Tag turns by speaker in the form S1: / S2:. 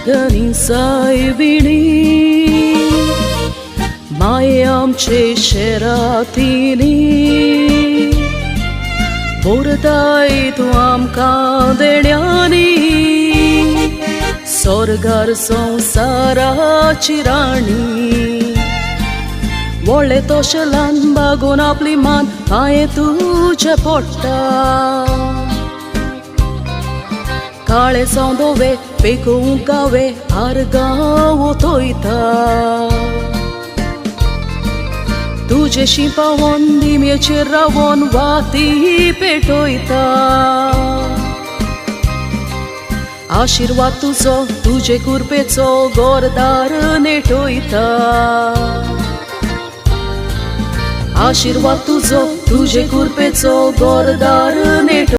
S1: धनी सायबिणी माये आमचे शेरातीनी बोरताय तूं आमकां देण्यांनी स्वर्गार संवसाराची राणी व्हडले तोशे ल्हान बागोवन आपली मान पांये तुजे पडटा काळे सावन धवे पेकूं गावे आरगांव ओतोयता तुजे शिंपावन निमयेचेर रावन वाती पेटोयता आशिर्वाद तुजो तुजे कुरपेचो गोरदार नेटोयता आशिर्वाद तुजो तुजे कुरपेचो गोरदार नेटोयता